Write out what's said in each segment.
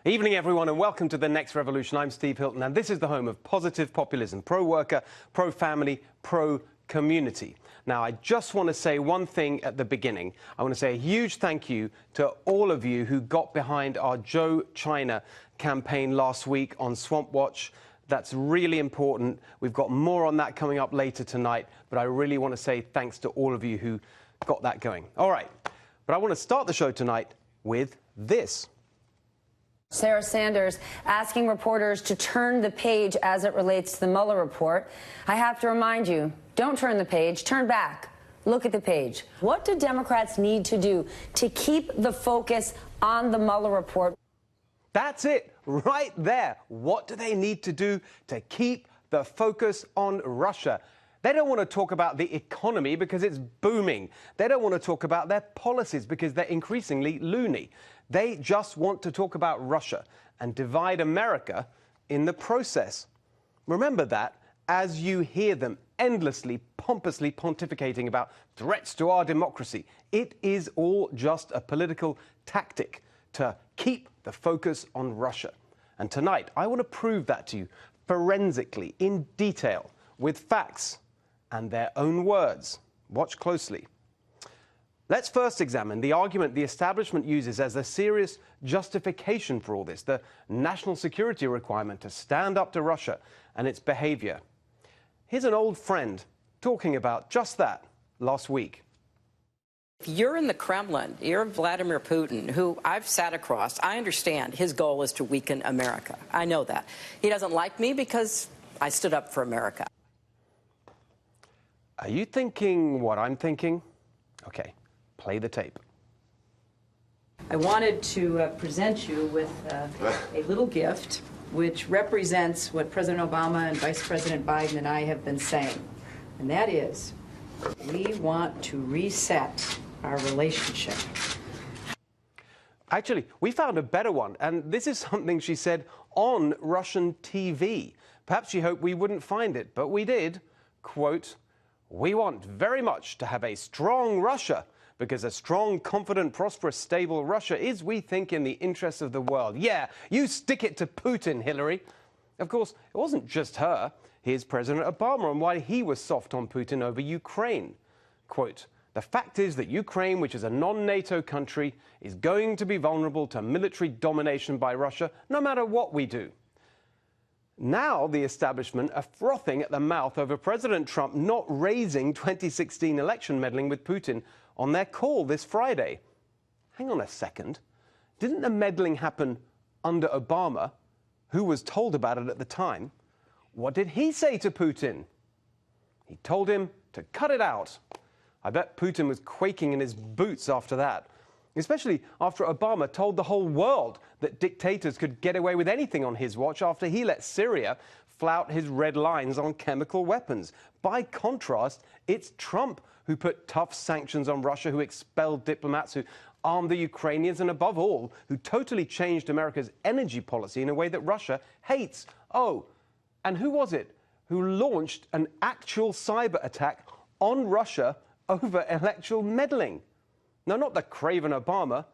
Evening, everyone, and welcome to The Next Revolution. I'm Steve Hilton, and this is the home of positive populism, pro-worker, pro-family, pro-community. Now, I just want to say one thing at the beginning. I want to say a huge thank you to all of you who got behind our Joe China campaign last week on Swamp Watch. That's really important. We've got more on that coming up later tonight, but I really want to say thanks to all of you who got that going. All right, but I want to start the show tonight with this. Sarah Sanders asking reporters to turn the page as it relates to the Mueller report. I have to remind you, don't turn the page, turn back. Look at the page. What do Democrats need to do to keep the focus on the Mueller report? That's it, right there. What do they need to do to keep the focus on Russia? They don't want to talk about the economy because it's booming. They don't want to talk about their policies because they're increasingly loony. They just want to talk about Russia and divide America in the process. Remember that as you hear them endlessly, pompously pontificating about threats to our democracy. It is all just a political tactic to keep the focus on Russia. And tonight, I want to prove that to you forensically, in detail, with facts and their own words. Watch closely. Let's first examine the argument the establishment uses as a serious justification for all this, the national security requirement to stand up to Russia and its behavior. Here's an old friend talking about just that last week. If you're in the Kremlin, you're Vladimir Putin, who I've sat across. I understand his goal is to weaken America. I know that. He doesn't like me because I stood up for America. Are you thinking what I'm thinking? Okay. Play the tape. I wanted to present you with a little gift which represents what President Obama and Vice President Biden and I have been saying. And that is, we want to reset our relationship. Actually, we found a better one, and this is something she said on Russian TV. Perhaps she hoped we wouldn't find it, but we did. Quote, "We want very much to have a strong Russia, because a strong, confident, prosperous, stable Russia is, we think, in the interests of the world." Yeah, you stick it to Putin, Hillary. Of course, it wasn't just her. Here's President Obama on why he was soft on Putin over Ukraine. Quote, "The fact is that Ukraine, which is a non-NATO country, is going to be vulnerable to military domination by Russia, no matter what we do." Now the establishment are frothing at the mouth over President Trump not raising 2016 election meddling with Putin on their call this Friday. Hang on a second. Didn't the meddling happen under Obama, who was told about it at the time? What did he say to Putin? He told him to cut it out. I bet Putin was quaking in his boots after that, especially after Obama told the whole world that dictators could get away with anything on his watch after he let Syria flout his red lines on chemical weapons. By contrast, it's Trump who put tough sanctions on Russia, who expelled diplomats, who armed the Ukrainians, and above all, who totally changed America's energy policy in a way that Russia hates. Oh, and who was it who launched an actual cyber attack on Russia over electoral meddling? No, not the craven Obama,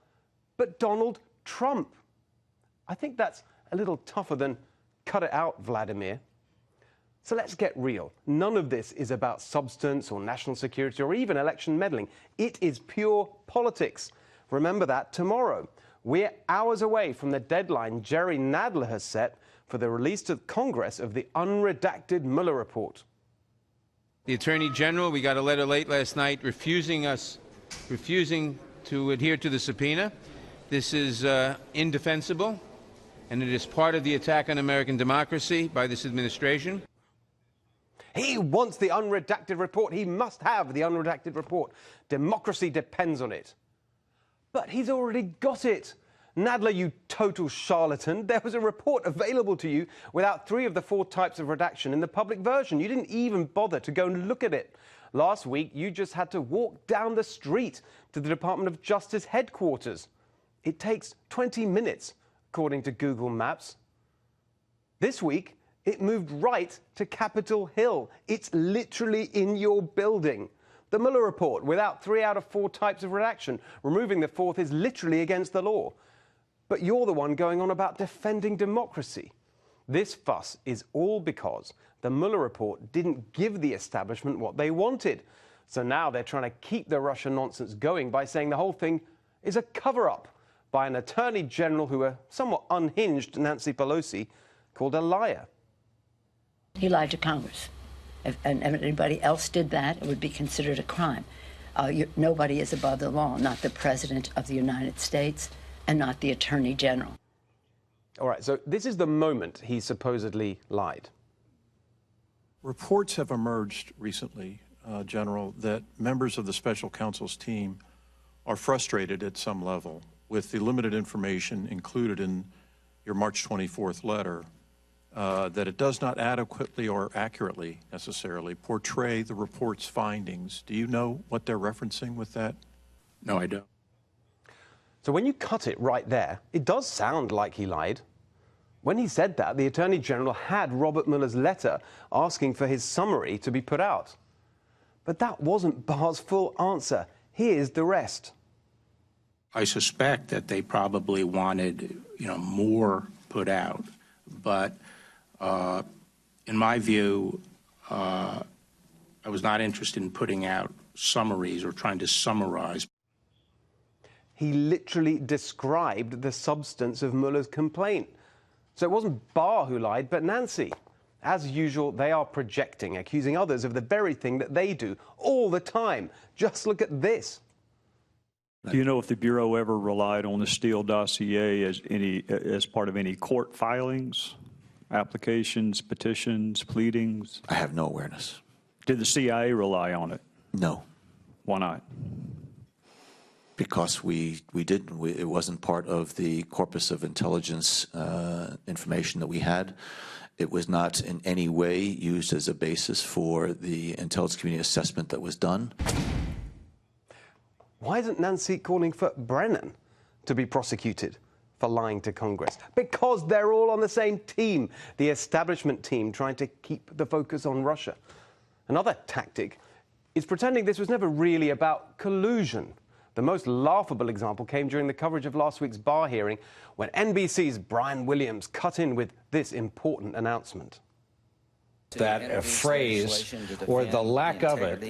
but Donald Trump. I think that's a little tougher than cut it out, Vladimir. So let's get real. None of this is about substance or national security or even election meddling. It is pure politics. Remember that tomorrow. We're hours away from the deadline Jerry Nadler has set for the release to Congress of the unredacted Mueller report. The Attorney General, we got a letter late last night refusing to adhere to the subpoena. This is indefensible, and it is part of the attack on American democracy by this administration. He wants the unredacted report. He must have the unredacted report. Democracy depends on it. But he's already got it. Nadler, you total charlatan. There was a report available to you without 3 of the 4 types of redaction in the public version. You didn't even bother to go and look at it. Last week, you just had to walk down the street to the Department of Justice headquarters. It takes 20 minutes, according to Google Maps. This week, it moved right to Capitol Hill. It's literally in your building. The Mueller report, without 3 out of 4 types of redaction, removing the 4th is literally against the law. but you're the one going on about defending democracy. This fuss is all because the Mueller report didn't give the establishment what they wanted. So now they're trying to keep the Russia nonsense going by saying the whole thing is a cover-up by an attorney general who a somewhat unhinged Nancy Pelosi called a liar. He lied to Congress. If anybody else did that, it would be considered a crime. Nobody is above the law, not the President of the United States and not the Attorney General. All right, so this is the moment he supposedly lied. Reports have emerged recently, General, that members of the special counsel's team are frustrated at some level with the limited information included in your March 24th letter, that it does not adequately or accurately necessarily portray the report's findings. Do you know what they're referencing with that? No, I don't. So when you cut it right there, it does sound like he lied. When he said that, the Attorney General had Robert Mueller's letter asking for his summary to be put out. But that wasn't Barr's full answer. Here's the rest. I suspect that they probably wanted, more put out. But in my view, I was not interested in putting out summaries or trying to summarize. He literally described the substance of Mueller's complaint. So it wasn't Barr who lied, but Nancy. As usual, they are projecting, accusing others of the very thing that they do all the time. Just look at this. Do you know if the Bureau ever relied on the Steele dossier as part of any court filings, applications, petitions, pleadings? I have no awareness. Did the CIA rely on it? No. Why not? Because we didn't. It wasn't part of the corpus of intelligence information that we had. It was not in any way used as a basis for the intelligence community assessment that was done. Why isn't Nancy calling for Brennan to be prosecuted for lying to Congress? Because they're all on the same team, the establishment team trying to keep the focus on Russia. Another tactic is pretending this was never really about collusion. The most laughable example came during the coverage of last week's Barr hearing when NBC's Brian Williams cut in with this important announcement. That phrase, or the lack of it,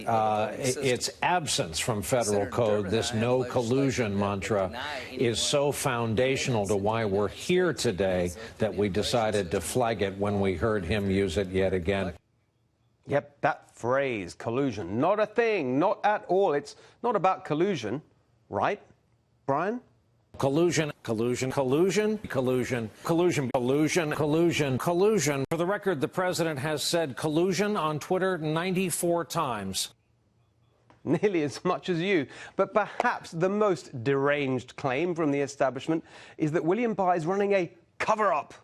its absence from federal code, this no collusion mantra, is so foundational to why we're here today that we decided to flag it when we heard him use it yet again. Yep, that phrase, collusion, not a thing, not at all. It's not about collusion, right, Brian? Collusion, collusion, collusion, collusion, collusion, collusion, collusion, collusion. For the record, the president has said collusion on Twitter 94 times. Nearly as much as you. But perhaps the most deranged claim from the establishment is that William Barr is running a cover-up.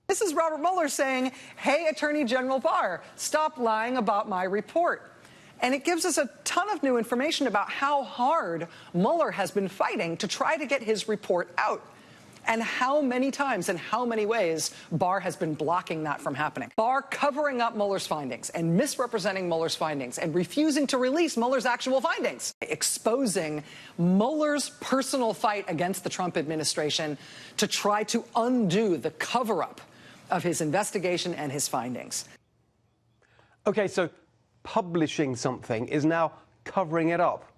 This is Robert Mueller saying, hey, Attorney General Barr, stop lying about my report. And it gives us a ton of new information about how hard Mueller has been fighting to try to get his report out, and how many times and how many ways Barr has been blocking that from happening. Barr covering up Mueller's findings and misrepresenting Mueller's findings and refusing to release Mueller's actual findings, exposing Mueller's personal fight against the Trump administration to try to undo the cover-up of his investigation and his findings. Okay, so publishing something is now covering it up.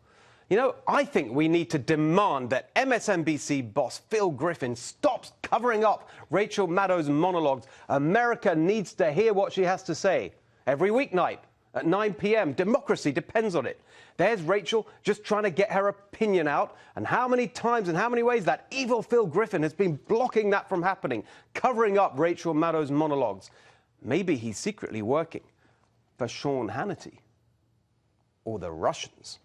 You know, I think we need to demand that MSNBC boss Phil Griffin stops covering up Rachel Maddow's monologues. America needs to hear what she has to say. Every weeknight at 9 p.m., democracy depends on it. There's Rachel just trying to get her opinion out, and how many times and how many ways that evil Phil Griffin has been blocking that from happening, covering up Rachel Maddow's monologues. Maybe he's secretly working for Sean Hannity or the Russians.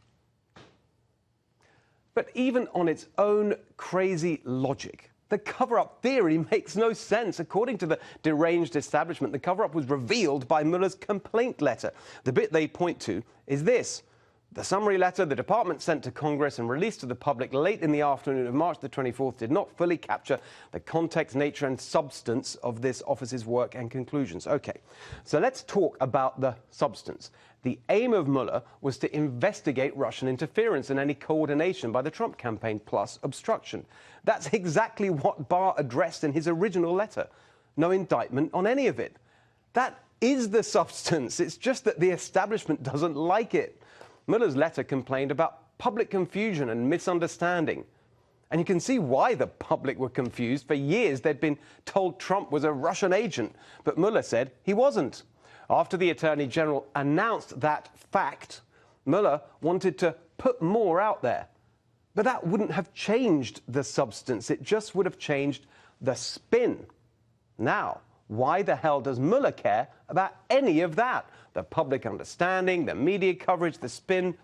But even on its own crazy logic, the cover-up theory makes no sense. According to the deranged establishment, the cover-up was revealed by Mueller's complaint letter. The bit they point to is this: the summary letter the department sent to Congress and released to the public late in the afternoon of March the 24th did not fully capture the context, nature and substance of this office's work and conclusions. Okay, so let's talk about the substance. The aim of Mueller was to investigate Russian interference and any coordination by the Trump campaign, plus obstruction. That's exactly what Barr addressed in his original letter. No indictment on any of it. That is the substance. It's just that the establishment doesn't like it. Mueller's letter complained about public confusion and misunderstanding. And you can see why the public were confused. For years, they'd been told Trump was a Russian agent, but Mueller said he wasn't. After the Attorney General announced that fact, Mueller wanted to put more out there. But that wouldn't have changed the substance. It just would have changed the spin. Now, why the hell does Mueller care about any of that? The public understanding, the media coverage, the spin.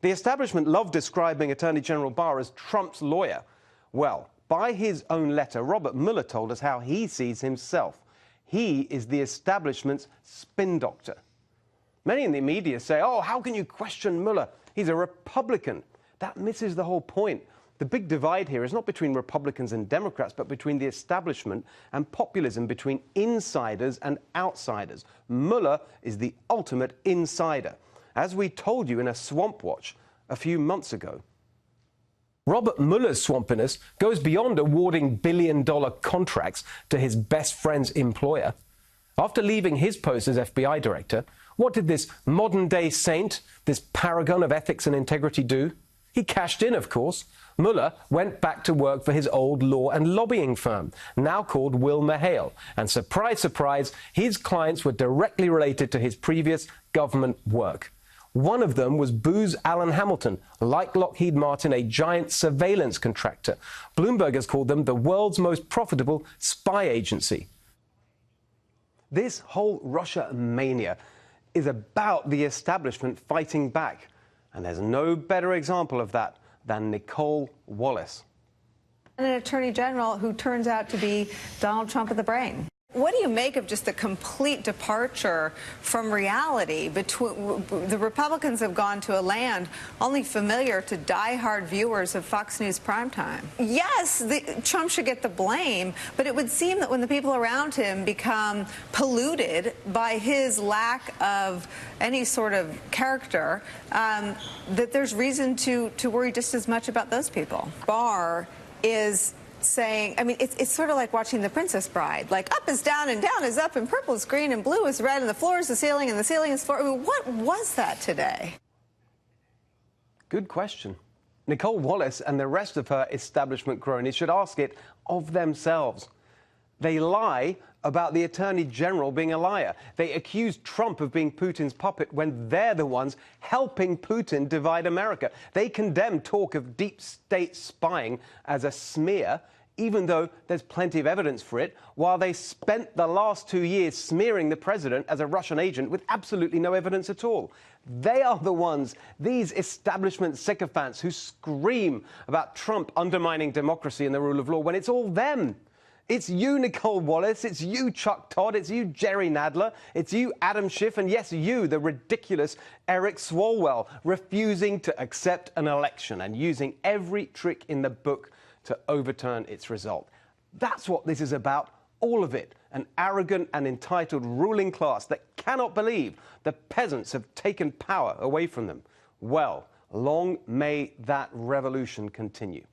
The establishment loved describing Attorney General Barr as Trump's lawyer. Well, by his own letter, Robert Mueller told us how he sees himself. He is the establishment's spin doctor. Many in the media say, oh, how can you question Mueller? He's a Republican. That misses the whole point. The big divide here is not between Republicans and Democrats, but between the establishment and populism, between insiders and outsiders. Mueller is the ultimate insider, as we told you in a Swamp Watch a few months ago. Robert Mueller's swampiness goes beyond awarding billion-dollar contracts to his best friend's employer. After leaving his post as FBI director, what did this modern-day saint, this paragon of ethics and integrity do? He cashed in, of course. Mueller went back to work for his old law and lobbying firm, now called WilmerHale. And surprise, surprise, his clients were directly related to his previous government work. One of them was Booz Allen Hamilton, like Lockheed Martin, a giant surveillance contractor. Bloomberg has called them the world's most profitable spy agency. This whole Russia mania is about the establishment fighting back. And there's no better example of that than Nicole Wallace. And an attorney general who turns out to be Donald Trump of the brain. What do you make of just the complete departure from reality? The Republicans have gone to a land only familiar to diehard viewers of Fox News primetime. Yes, Trump should get the blame, but it would seem that when the people around him become polluted by his lack of any sort of character, that there's reason to worry just as much about those people. Barr is saying, I mean, it's sort of like watching The Princess Bride. Like, up is down and down is up and purple is green and blue is red and the floor is the ceiling and the ceiling is floor. I mean, what was that today? Good question. Nicole Wallace and the rest of her establishment cronies should ask it of themselves. They lie about the Attorney General being a liar. They accuse Trump of being Putin's puppet when they're the ones helping Putin divide America. They condemn talk of deep state spying as a smear, even though there's plenty of evidence for it, while they spent the last 2 years smearing the president as a Russian agent with absolutely no evidence at all. They are the ones, these establishment sycophants, who scream about Trump undermining democracy and the rule of law when it's all them. It's you, Nicole Wallace, it's you, Chuck Todd, it's you, Jerry Nadler, it's you, Adam Schiff, and yes, you, the ridiculous Eric Swalwell, refusing to accept an election and using every trick in the book to overturn its result. That's what this is about, all of it. An arrogant and entitled ruling class that cannot believe the peasants have taken power away from them. Well, long may that revolution continue.